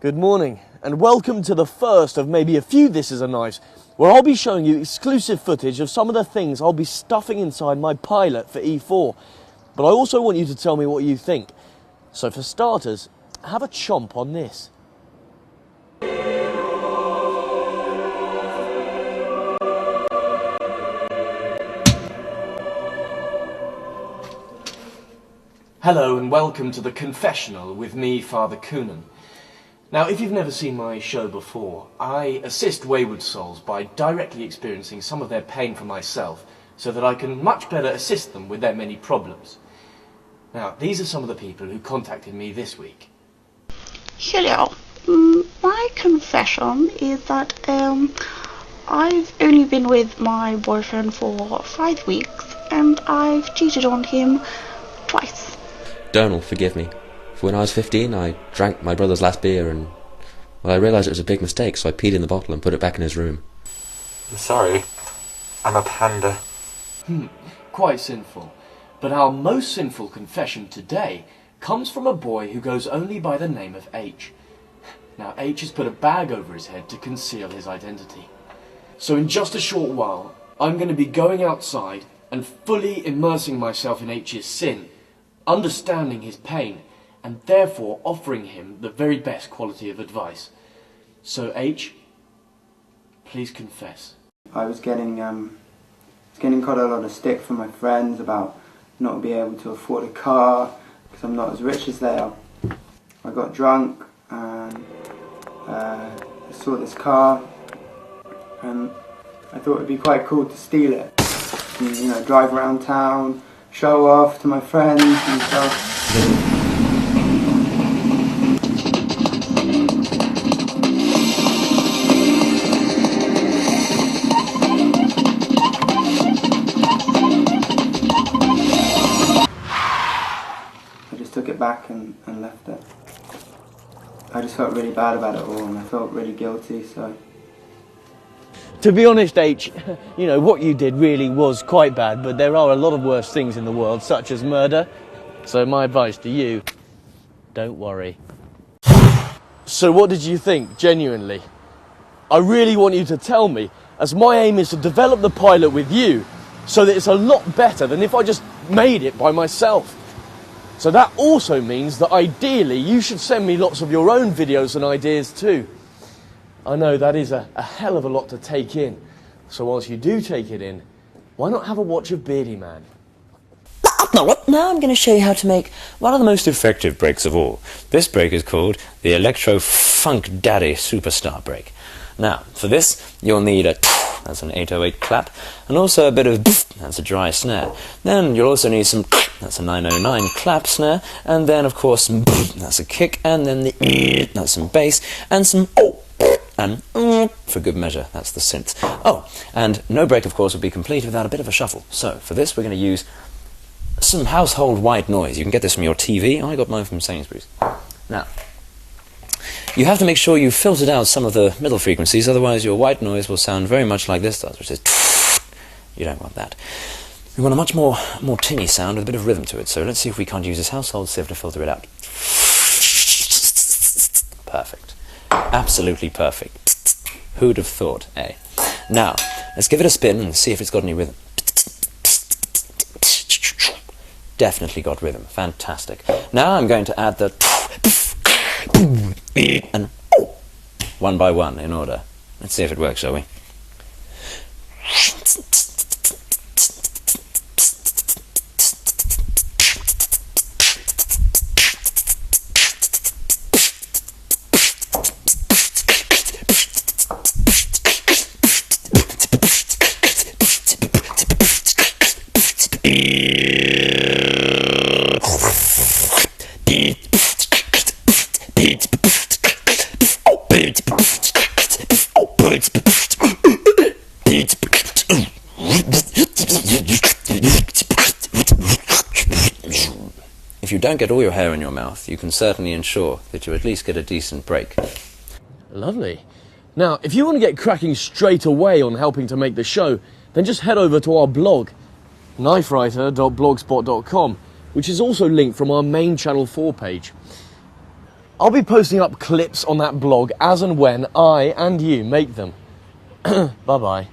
Good morning, and welcome to the first of maybe a few This Is a Knives, where I'll be showing you exclusive footage of some of the things I'll be stuffing inside my pilot for E4. But I also want you to tell me what you think. So for starters, have a chomp on this. Hello and welcome to the confessional with me, Father Coonan. Now, if you've never seen my show before, I assist wayward souls by directly experiencing some of their pain for myself so that I can much better assist them with their many problems. Now, these are some of the people who contacted me this week. Hello. My confession is that I've only been with my boyfriend for 5 weeks and I've cheated on him twice. Donald, forgive me. For when I was 15, I drank my brother's last beer and, well, I realised it was a big mistake, so I peed in the bottle and put it back in his room. I'm sorry. I'm a panda. Quite sinful. But our most sinful confession today comes from a boy who goes only by the name of H. Now, H has put a bag over his head to conceal his identity. So in just a short while, I'm going to be going outside and fully immersing myself in H's sin, understanding his pain, and therefore offering him the very best quality of advice. So H, please confess. I was getting quite a lot of stick from my friends about not being able to afford a car because I'm not as rich as they are. I got drunk and I saw this car and I thought it'd be quite cool to steal it and, you know, drive around town, show off to my friends and stuff. I just took it back and left it. I just felt really bad about it all and I felt really guilty, so... To be honest, H, you know, what you did really was quite bad, but there are a lot of worse things in the world, such as murder. So my advice to you, don't worry. So what did you think, genuinely? I really want you to tell me, as my aim is to develop the pilot with you, so that it's a lot better than if I just made it by myself. So that also means that ideally you should send me lots of your own videos and ideas too. I know that is a hell of a lot to take in. So whilst you do take it in, why not have a watch of Beardy Man? Now I'm going to show you how to make one of the most effective breaks of all. This break is called the Electro Funk Daddy Superstar break. Now, for this, you'll need a that's an 808 clap, and also a bit of that's a dry snare. Then you'll also need some that's a 909 clap snare, and then of course some that's a kick, and then that's some bass, and some and for good measure, that's the synth. Oh, and no break, of course, would be complete without a bit of a shuffle. So, for this, we're going to use some household white noise. You can get this from your TV. I got mine from Sainsbury's. Now, you have to make sure you filtered out some of the middle frequencies, otherwise your white noise will sound very much like this does, which is... You don't want that. We want a much more tinny sound with a bit of rhythm to it. So let's see if we can't use this household sieve to filter it out. Perfect. Absolutely perfect. Who'd have thought, eh? Now, let's give it a spin and see if it's got any rhythm. Definitely got rhythm. Fantastic. Now I'm going to add the and one by one in order. Let's see if it works, shall we? If you don't get all your hair in your mouth, you can certainly ensure that you at least get a decent break. Lovely. Now, if you want to get cracking straight away on helping to make the show, then just head over to our blog, knifewriter.blogspot.com, which is also linked from our main Channel 4 page. I'll be posting up clips on that blog as and when I and you make them. Bye-bye.